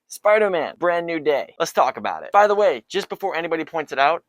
Spider-Man, brand new day. Let's talk about it. By the way, just before anybody points it out,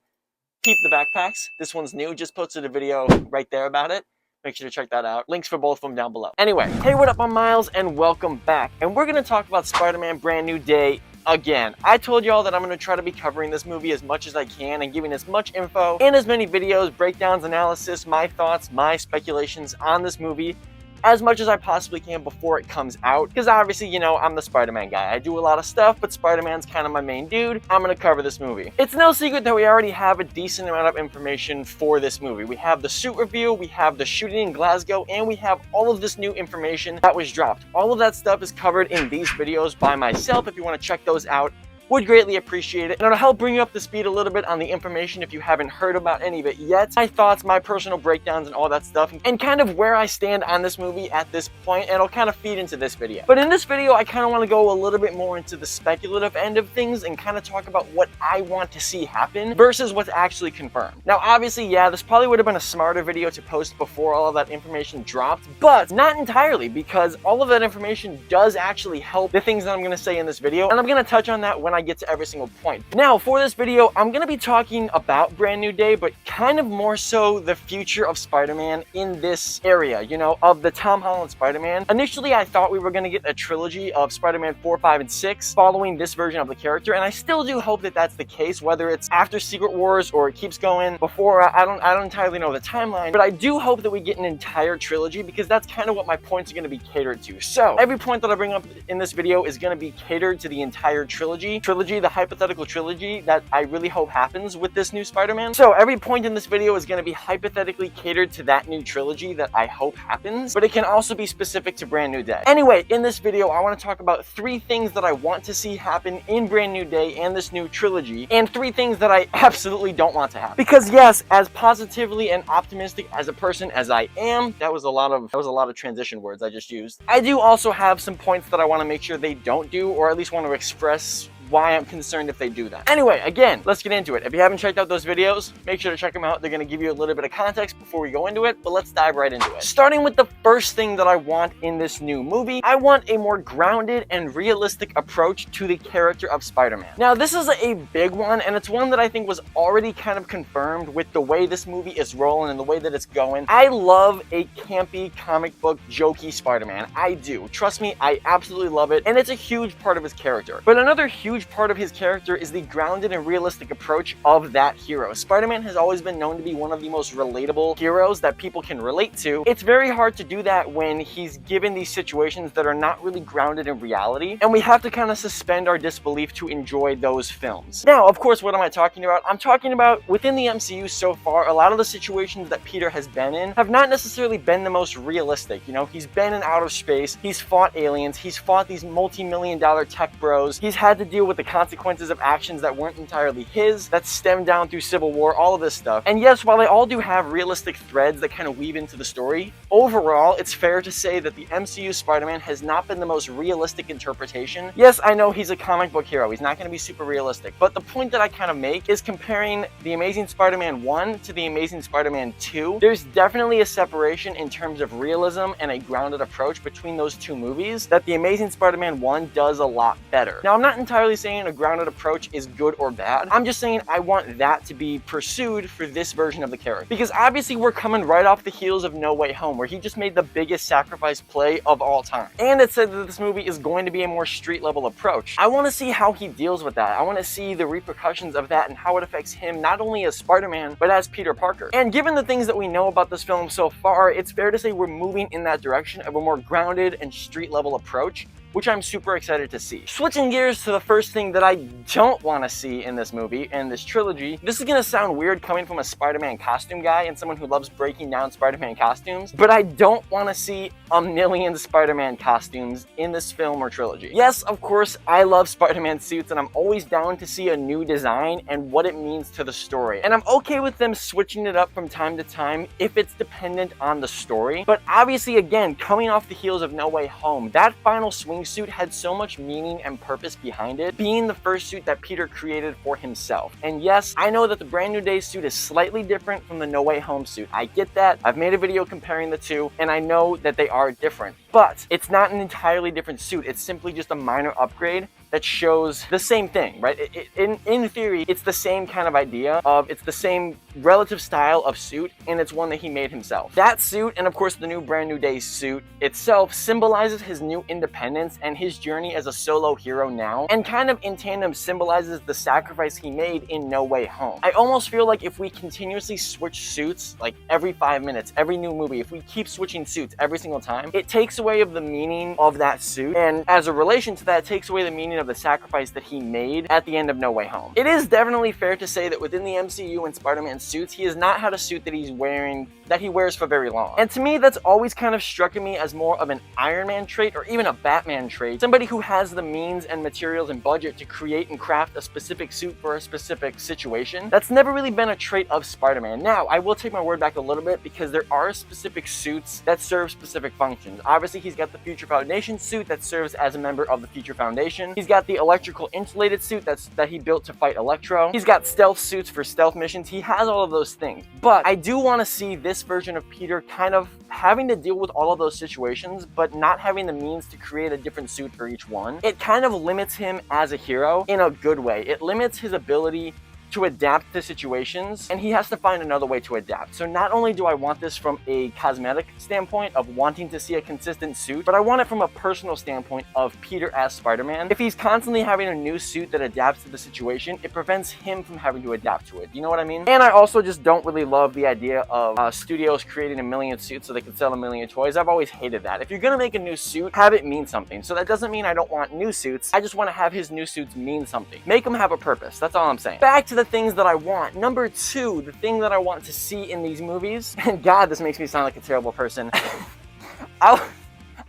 keep the backpacks. This one's new. Just posted a video right there about it. Make sure to check that out. Links for both of them down below. Anyway, hey, what up, I'm Miles, and welcome back. And we're gonna talk about Spider-Man Brand New Day again. I told y'all that I'm gonna try to be covering this movie as much as I can and giving as much info and as many videos, breakdowns, analysis, my thoughts, my speculations on this movie as much as I possibly can before it comes out, because obviously, you know, I'm the Spider-Man guy. I do a lot of stuff, but Spider-Man's kind of my main dude. I'm gonna cover this movie. It's no secret that we already have a decent amount of information for this movie. We have the suit review, we have the shooting in Glasgow, and we have all of this new information that was dropped. All of that stuff is covered in these videos by myself. If you want to check those out, would greatly appreciate it. And it'll help bring you up to speed a little bit on the information if you haven't heard about any of it yet. My thoughts, my personal breakdowns, and all that stuff, and kind of where I stand on this movie at this point, and it'll kind of feed into this video. But in this video, I kind of want to go a little bit more into the speculative end of things and kind of talk about what I want to see happen versus what's actually confirmed. Now, obviously, yeah, this probably would have been a smarter video to post before all of that information dropped, but not entirely, because all of that information does actually help the things that I'm going to say in this video, and I'm going to touch on that when I get to every single point. Now, for this video, I'm going to be talking about Brand New Day, but kind of more so the future of Spider-Man in this area, you know, of the Tom Holland Spider-Man. Initially, I thought we were going to get a trilogy of Spider-Man 4, 5, and 6 following this version of the character, and I still do hope that that's the case, whether it's after Secret Wars or it keeps going before. I don't entirely know the timeline, but I do hope that we get an entire trilogy, because that's kind of what my points are going to be catered to. So every point that I bring up in this video is going to be catered to the entire trilogy, the hypothetical trilogy that I really hope happens with this new Spider-Man. So every point in this video is going to be hypothetically catered to that new trilogy that I hope happens, but it can also be specific to Brand New Day. Anyway, in this video, I want to talk about 3 things that I want to see happen in Brand New Day and this new trilogy, and 3 things that I absolutely don't want to happen. Because yes, as positively and optimistic as a person as I am, that was a lot of transition words I just used. I do also have some points that I want to make sure they don't do, or at least want to express why I'm concerned if they do that. Anyway, again, let's get into it. If you haven't checked out those videos, make sure to check them out. They're going to give you a little bit of context before we go into it, but let's dive right into it. Starting with the first thing that I want in this new movie, I want a more grounded and realistic approach to the character of Spider-Man. Now, this is a big one, and it's one that I think was already kind of confirmed with the way this movie is rolling and the way that it's going. I love a campy, comic book, jokey Spider-Man. I do. Trust me, I absolutely love it, and it's a huge part of his character. But another huge part of his character is the grounded and realistic approach of that hero. Spider-Man has always been known to be one of the most relatable heroes that people can relate to. It's very hard to do that when he's given these situations that are not really grounded in reality, and we have to kind of suspend our disbelief to enjoy those films. Now, of course, what am I talking about? I'm talking about within the MCU so far, a lot of the situations that Peter has been in have not necessarily been the most realistic. You know, he's been in outer space, he's fought aliens, he's fought these multi-million-dollar tech bros, he's had to deal with the consequences of actions that weren't entirely his, that stemmed down through Civil War, all of this stuff. And yes, while they all do have realistic threads that kind of weave into the story, overall, it's fair to say that the MCU Spider-Man has not been the most realistic interpretation. Yes, I know he's a comic book hero, he's not going to be super realistic, but the point that I kind of make is comparing the Amazing Spider-Man 1 to the Amazing Spider-Man 2. There's definitely a separation in terms of realism and a grounded approach between those two movies that the Amazing Spider-Man 1 does a lot better. Now, I'm not entirely saying a grounded approach is good or bad. I'm just saying I want that to be pursued for this version of the character. Because obviously we're coming right off the heels of No Way Home, where he just made the biggest sacrifice play of all time. And it said that this movie is going to be a more street level approach. I want to see how he deals with that. I want to see the repercussions of that and how it affects him, not only as Spider-Man, but as Peter Parker. And given the things that we know about this film so far, it's fair to say we're moving in that direction of a more grounded and street level approach, which I'm super excited to see. Switching gears to the first thing that I don't want to see in this movie, in this trilogy, this is going to sound weird coming from a Spider-Man costume guy and someone who loves breaking down Spider-Man costumes, but I don't want to see a million Spider-Man costumes in this film or trilogy. Yes, of course, I love Spider-Man suits, and I'm always down to see a new design and what it means to the story. And I'm okay with them switching it up from time to time if it's dependent on the story. But obviously, again, coming off the heels of No Way Home, that final swing suit had so much meaning and purpose behind it, being the first suit that Peter created for himself. And yes, I know that the Brand New Day suit is slightly different from the No Way Home suit. I get that. I've made a video comparing the two, and I know that they are different. But it's not an entirely different suit. It's simply just a minor upgrade that shows the same thing, right? In theory, it's the same kind of idea of, it's the same relative style of suit, and it's one that he made himself. That suit, and of course the new Brand New Day suit itself, symbolizes his new independence and his journey as a solo hero now, and kind of in tandem symbolizes the sacrifice he made in No Way Home. I almost feel like if we continuously switch suits, like every 5 minutes, every new movie, if we keep switching suits every single time, it takes away of the meaning of that suit, and as a relation to that, it takes away the meaning of the sacrifice that he made at the end of No Way Home. It is definitely fair to say that within the MCU and Spider-Man suits, he has not had a suit that he wears for very long. And to me, that's always kind of struck me as more of an Iron Man trait, or even a Batman trait. Somebody who has the means and materials and budget to create and craft a specific suit for a specific situation. That's never really been a trait of Spider-Man. Now, I will take my word back a little bit, because there are specific suits that serve specific functions. Obviously, he's got the Future Foundation suit that serves as a member of the Future Foundation. He's got the electrical insulated suit that he built to fight Electro. He's got stealth suits for stealth missions. He has all of those things. But I do want to see this version of Peter kind of having to deal with all of those situations, but not having the means to create a different suit for each one. It kind of limits him as a hero in a good way. It limits his ability to adapt to situations, and he has to find another way to adapt. So not only do I want this from a cosmetic standpoint of wanting to see a consistent suit, but I want it from a personal standpoint of Peter as Spider-Man. If he's constantly having a new suit that adapts to the situation, it prevents him from having to adapt to it. You know what I mean? And I also just don't really love the idea of studios creating a million suits so they can sell a million toys. I've always hated that. If you're gonna make a new suit, have it mean something. So that doesn't mean I don't want new suits. I just want to have his new suits mean something. Make them have a purpose. That's all I'm saying. Back to the things that I want. Number 2, the thing that I want to see in these movies, and God, this makes me sound like a terrible person.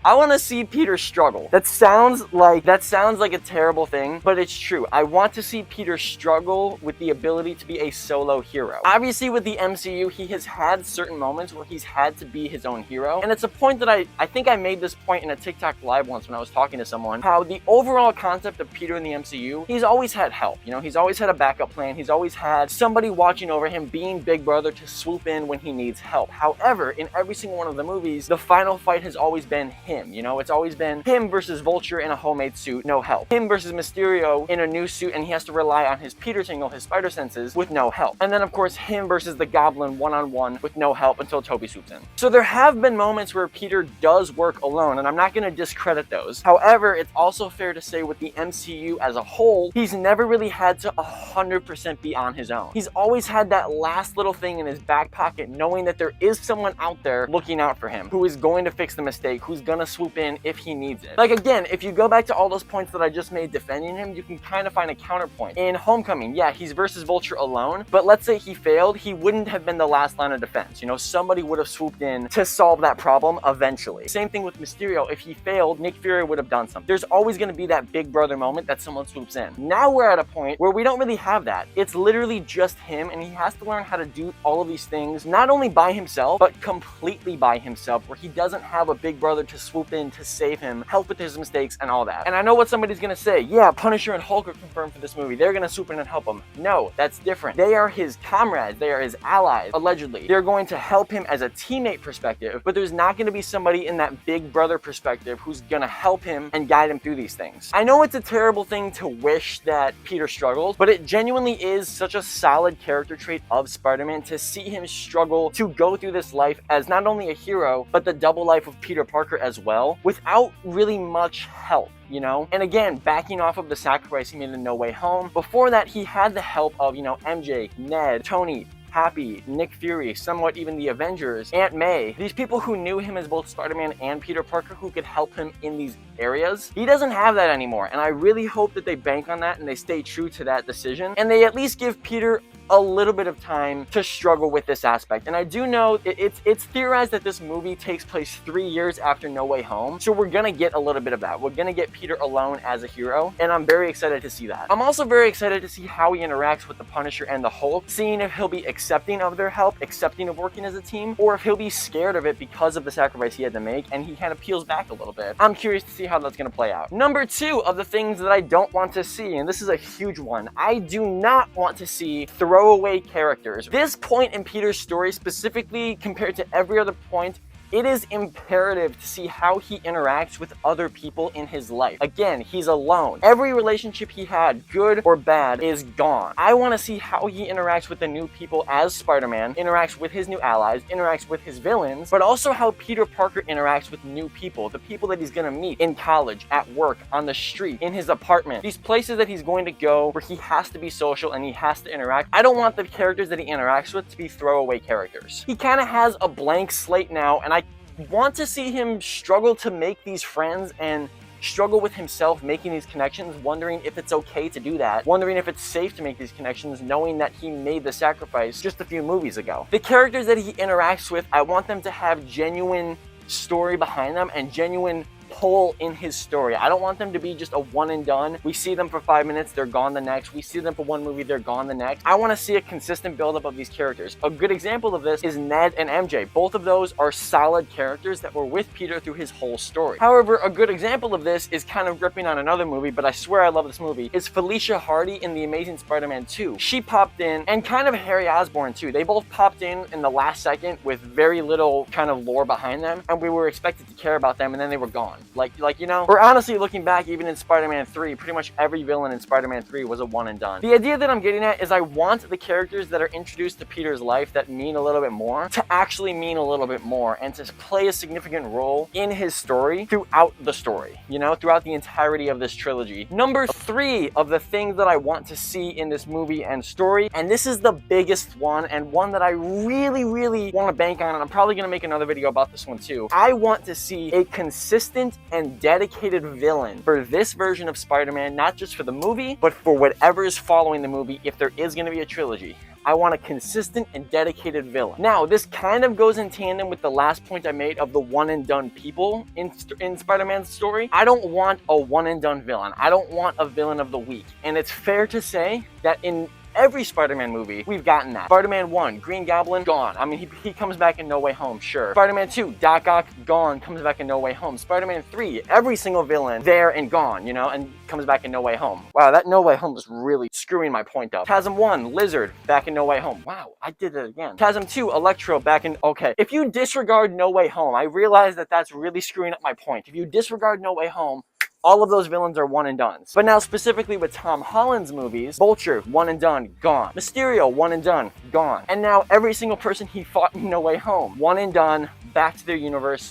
I want to see Peter struggle. That sounds like a terrible thing, but it's true. I want to see Peter struggle with the ability to be a solo hero. Obviously, with the MCU, he has had certain moments where he's had to be his own hero, and it's a point that I think I made this point in a TikTok live once when I was talking to someone, how the overall concept of Peter in the MCU, he's always had help. You know, he's always had a backup plan. He's always had somebody watching over him, being Big Brother to swoop in when he needs help. However, in every single one of the movies, the final fight has always been him. You know, it's always been him versus Vulture in a homemade suit, no help. Him versus Mysterio in a new suit, and he has to rely on his Peter Tingle, his spider senses, with no help. And then, of course, him versus the Goblin one-on-one with no help until Toby swoops in. So there have been moments where Peter does work alone, and I'm not going to discredit those. However, it's also fair to say with the MCU as a whole, he's never really had to 100% be on his own. He's always had that last little thing in his back pocket, knowing that there is someone out there looking out for him, who is going to fix the mistake, who's gonna swoop in if he needs it. Like, again, if you go back to all those points that I just made defending him, you can kind of find a counterpoint. In Homecoming, yeah, he's versus Vulture alone, but let's say he failed, he wouldn't have been the last line of defense. You know, somebody would have swooped in to solve that problem eventually. Same thing with Mysterio. If he failed, Nick Fury would have done something. There's always going to be that Big Brother moment that someone swoops in. Now we're at a point where we don't really have that. It's literally just him, and he has to learn how to do all of these things, not only by himself, but completely by himself, where he doesn't have a Big Brother to swoop in to save him, help with his mistakes, and all that. And I know what somebody's gonna say, yeah, Punisher and Hulk are confirmed for this movie. They're gonna swoop in and help him. No, that's different. They are his comrades. They are his allies, allegedly. They're going to help him as a teammate perspective, but there's not gonna be somebody in that Big Brother perspective who's gonna help him and guide him through these things. I know it's a terrible thing to wish that Peter struggles, but it genuinely is such a solid character trait of Spider-Man to see him struggle to go through this life as not only a hero, but the double life of Peter Parker as well, without really much help. You know? And again, backing off of the sacrifice he made in No Way Home, before that he had the help of, you know, MJ, Ned, Tony, Happy, Nick Fury, somewhat even the Avengers, Aunt May, these people who knew him as both Spider-Man and Peter Parker, who could help him in these areas. He doesn't have that anymore, and I really hope that they bank on that and they stay true to that decision, and they at least give Peter a little bit of time to struggle with this aspect. And I do know it's theorized that this movie takes place 3 years after No Way Home, so we're gonna get a little bit of that. We're gonna get Peter alone as a hero, and I'm very excited to see that. I'm also very excited to see how he interacts with the Punisher and the Hulk, seeing if he'll be accepting of their help, accepting of working as a team, or if he'll be scared of it because of the sacrifice he had to make, and he kind of peels back a little bit. I'm curious to see how that's gonna play out. Number 2 of the things that I don't want to see, and this is a huge one, I do not want to see throwaway characters. This point in Peter's story, specifically compared to every other point it is imperative to see how he interacts with other people in his life. Again, he's alone. Every relationship he had, good or bad, is gone. I want to see how he interacts with the new people as Spider-Man, interacts with his new allies, interacts with his villains, but also how Peter Parker interacts with new people, the people that he's going to meet in college, at work, on the street, in his apartment, these places that he's going to go where he has to be social and he has to interact. I don't want the characters that he interacts with to be throwaway characters. He kind of has a blank slate now, and I want to see him struggle to make these friends and struggle with himself making these connections, wondering if it's okay to do that, wondering if it's safe to make these connections, knowing that he made the sacrifice just a few movies ago. The characters that he interacts with, I want them to have genuine story behind them and genuine pull in his story. I don't want them to be just a one and done. We see them for 5 minutes, they're gone the next. We see them for one movie, they're gone the next. I want to see a consistent buildup of these characters. A good example of this is Ned and MJ. Both of those are solid characters that were with Peter through his whole story. However, a good example of this is kind of ripping on another movie, but I swear I love this movie, is Felicia Hardy in The Amazing Spider-Man 2. She popped in, and kind of Harry Osborn too. They both popped in the last second with very little kind of lore behind them, and we were expected to care about them, and then they were gone. Like you know, we're honestly looking back, even in Spider-Man 3, pretty much every villain in Spider-Man 3 was a one and done. The idea that I'm getting at is I want the characters that are introduced to Peter's life that mean a little bit more to actually mean a little bit more and to play a significant role in his story throughout the story, you know, throughout the entirety of this trilogy. Number 3 of the things that I want to see in this movie and story, and this is the biggest one and one that I really want to bank on, and I'm probably going to make another video about this one too. I want to see a consistent and dedicated villain for this version of Spider-Man, not just for the movie, but for whatever is following the movie if there is going to be a trilogy. I want a consistent and dedicated villain. Now, this kind of goes in tandem with the last point I made of the one and done people in Spider-Man's story. I don't want a one and done villain. I don't want a villain of the week. And it's fair to say that in every Spider-Man movie, we've gotten that. Spider-Man 1, Green Goblin, gone. I mean, he comes back in No Way Home, sure. Spider-Man 2, Doc Ock, gone, comes back in No Way Home. Spider-Man 3, every single villain there and gone, you know, and comes back in No Way Home. Wow, that No Way Home was really screwing my point up. Chasm 1, Lizard, back in No Way Home. Wow, I did it again. Chasm 2, Electro, back in... Okay, if you disregard No Way Home, I realize that that's really screwing up my point. If you disregard No Way Home, all of those villains are one and dones. But now specifically with Tom Holland's movies, Vulture, one and done, gone. Mysterio, one and done, gone. And now every single person he fought in No Way Home, one and done, back to their universe,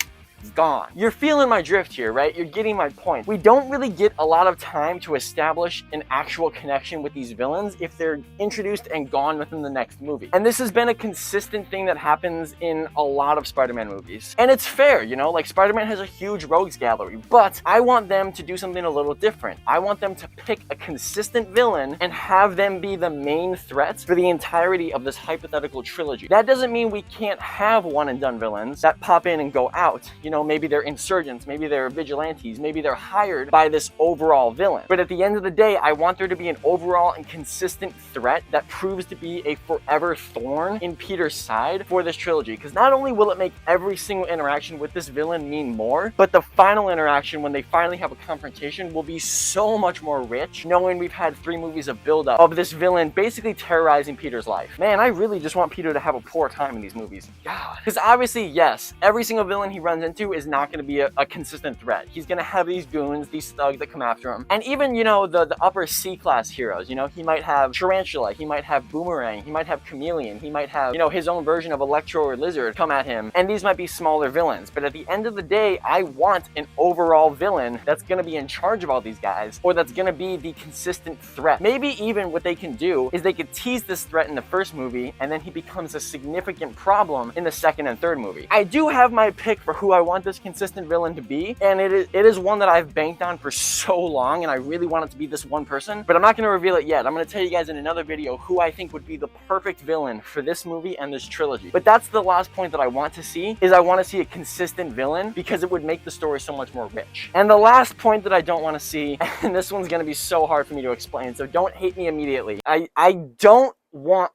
gone. You're feeling my drift here, right? You're getting my point. We don't really get a lot of time to establish an actual connection with these villains if they're introduced and gone within the next movie. And this has been a consistent thing that happens in a lot of Spider-Man movies. And it's fair, you know, like Spider-Man has a huge rogues gallery, but I want them to do something a little different. I want them to pick a consistent villain and have them be the main threats for the entirety of this hypothetical trilogy. That doesn't mean we can't have one and done villains that pop in and go out. You know, maybe they're insurgents, maybe they're vigilantes, maybe they're hired by this overall villain. But at the end of the day, I want there to be an overall and consistent threat that proves to be a forever thorn in Peter's side for this trilogy. Because not only will it make every single interaction with this villain mean more, but the final interaction when they finally have a confrontation will be so much more rich, knowing we've had 3 movies of buildup of this villain basically terrorizing Peter's life. Man, I really just want Peter to have a poor time in these movies. God. Because obviously, yes, every single villain he runs into is not going to be a consistent threat. He's going to have these goons, these thugs that come after him. And even, you know, the upper C-class heroes, you know, he might have Tarantula, he might have Boomerang, he might have Chameleon, he might have, you know, his own version of Electro or Lizard come at him. And these might be smaller villains. But at the end of the day, I want an overall villain that's going to be in charge of all these guys, or that's going to be the consistent threat. Maybe even what they can do is they could tease this threat in the first movie, and then he becomes a significant problem in the second and third movie. I do have my pick for who I want this consistent villain to be, and it is one that I've banked on for so long, and I really want it to be this one person, but I'm not going to reveal it yet. I'm going to tell you guys in another video who I think would be the perfect villain for this movie and this trilogy. But that's the last point that I want to see, is I want to see a consistent villain, because it would make the story so much more rich. And the last point that I don't want to see, and this one's going to be so hard for me to explain, so don't hate me immediately. I don't want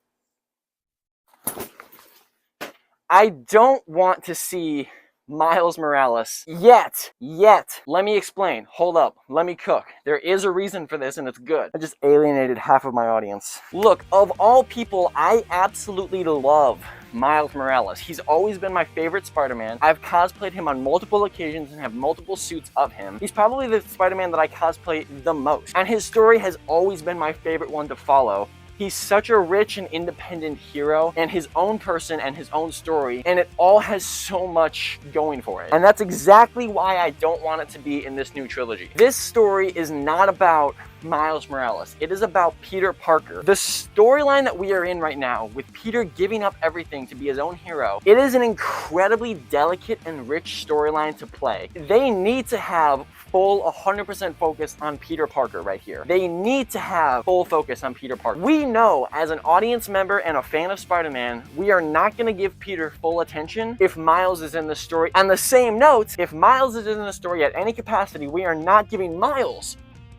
to see Miles Morales. Yet. Let me explain. Hold up. Let me cook. There is a reason for this and it's good. I just alienated half of my audience. Look, of all people, I absolutely love Miles Morales. He's always been my favorite Spider-Man. I've cosplayed him on multiple occasions and have multiple suits of him. He's probably the Spider-Man that I cosplay the most. And his story has always been my favorite one to follow. He's such a rich and independent hero and his own person and his own story, and it all has so much going for it. And that's exactly why I don't want it to be in this new trilogy. This story is not about Miles Morales. It is about Peter Parker. The storyline that we are in right now, with Peter giving up everything to be his own hero, it is an incredibly delicate and rich storyline to play. They need to have full 100% focus on Peter Parker right here. They need to have full focus on Peter Parker. We know, as an audience member and a fan of Spider-Man, we are not going to give Peter full attention if Miles is in the story. On the same note, if Miles is in the story at any capacity, we are not giving Miles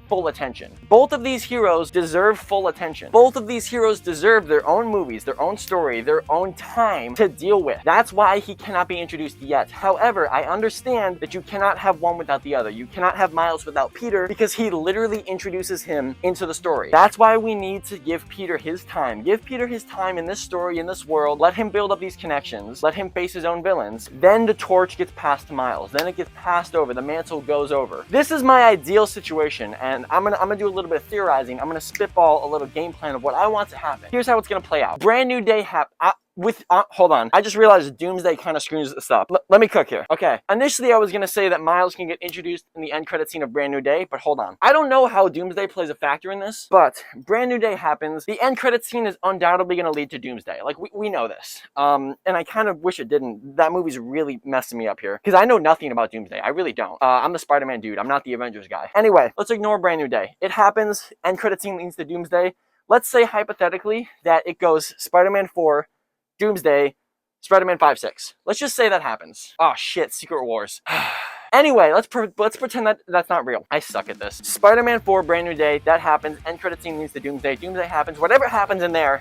full attention. Both of these heroes deserve full attention. Both of these heroes deserve their own movies, their own story, their own time to deal with. That's why he cannot be introduced yet. However, I understand that you cannot have one without the other. You cannot have Miles without Peter because he literally introduces him into the story. That's why we need to give Peter his time. Give Peter his time in this story, in this world. Let him build up these connections. Let him face his own villains. Then the torch gets passed to Miles. Then it gets passed over. The mantle goes over. This is my ideal situation, and I'm gonna do a little bit of theorizing. I'm gonna spitball a little game plan of what I want to happen. Here's how it's gonna play out. Brand New Day hold on. I just realized Doomsday kind of screws this up. Let me cook here. Okay. Initially, I was going to say that Miles can get introduced in the end credit scene of Brand New Day, but hold on. I don't know how Doomsday plays a factor in this, but Brand New Day happens. The end credit scene is undoubtedly going to lead to Doomsday. Like, we know this. And I kind of wish it didn't. That movie's really messing me up here, because I know nothing about Doomsday. I really don't. I'm the Spider-Man dude. I'm not the Avengers guy. Anyway, let's ignore Brand New Day. It happens. End credit scene leads to Doomsday. Let's say, hypothetically, that it goes Spider-Man 4, Doomsday, Spider-Man 5, 6. Let's just say that happens. Oh shit, Secret Wars. Anyway, let's pretend that that's not real. I suck at this. Spider-Man 4, Brand New Day, that happens. End credit scene leads to Doomsday. Doomsday happens. Whatever happens in there,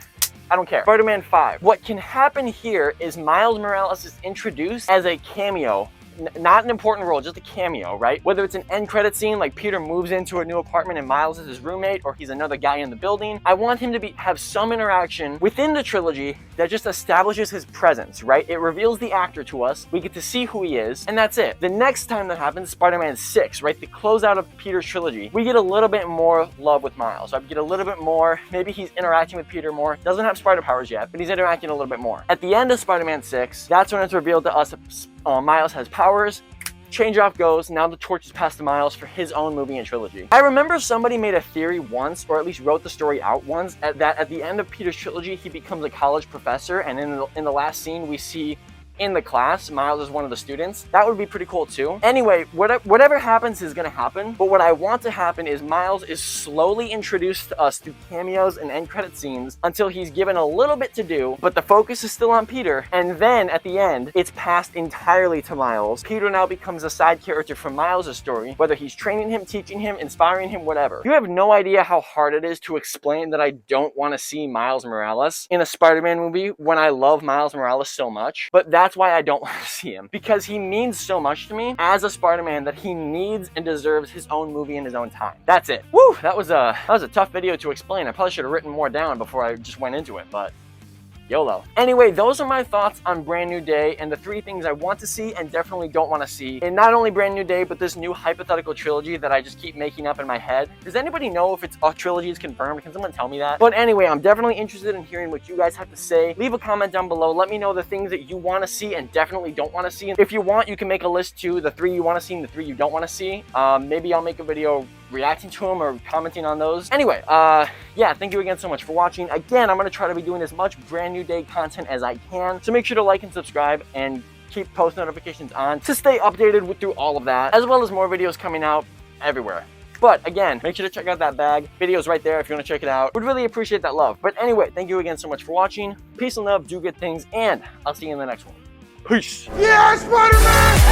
I don't care. Spider-Man 5. What can happen here is Miles Morales is introduced as a cameo. Not an important role, just a cameo, right? Whether it's an end credit scene, like Peter moves into a new apartment and Miles is his roommate, or he's another guy in the building. I want him to have some interaction within the trilogy that just establishes his presence, right? It reveals the actor to us, we get to see who he is, and that's it. The next time that happens, Spider-Man 6, right? The closeout of Peter's trilogy, we get a little bit more love with Miles. I get a little bit more, maybe he's interacting with Peter more. Doesn't have spider powers yet, but he's interacting a little bit more. At the end of Spider-Man 6, that's when it's revealed to us Miles has powers, change off goes, now the torch is passed to Miles for his own movie and trilogy. I remember somebody made a theory once, or at least wrote the story out once, that at the end of Peter's trilogy, he becomes a college professor, and in the last scene, we see in the class, Miles is one of the students. That would be pretty cool too. Anyway, whatever happens is gonna happen, but what I want to happen is Miles is slowly introduced to us through cameos and end credit scenes until he's given a little bit to do, but the focus is still on Peter, and then at the end, it's passed entirely to Miles. Peter now becomes a side character from Miles' story, whether he's training him, teaching him, inspiring him, whatever. You have no idea how hard it is to explain that I don't want to see Miles Morales in a Spider-Man movie when I love Miles Morales so much, but that's why I don't want to see him, because he means so much to me as a Spider-Man that he needs and deserves his own movie in his own time. That's it. Woo! That was a tough video to explain. I probably should have written more down before I just went into it, but YOLO. Anyway, those are my thoughts on Brand New Day and the 3 things I want to see and definitely don't want to see in not only Brand New Day, but this new hypothetical trilogy that I just keep making up in my head. Does anybody know if a trilogy is confirmed? Can someone tell me that? But anyway, I'm definitely interested in hearing what you guys have to say. Leave a comment down below. Let me know the things that you want to see and definitely don't want to see. If you want, you can make a list too, the 3 you want to see and the 3 you don't want to see. Maybe I'll make a video reacting to them or commenting on those. Anyway, yeah, thank you again so much for watching. Again, I'm going to try to be doing as much Brand New Day content as I can, so make sure to like and subscribe and keep post notifications on to stay updated through all of that, as well as more videos coming out everywhere. But again, make sure to check out that bag. Video's right there if you want to check it out. Would really appreciate that love. But anyway, thank you again so much for watching. Peace and love, do good things, and I'll see you in the next one. Peace. Yeah, Spider-Man!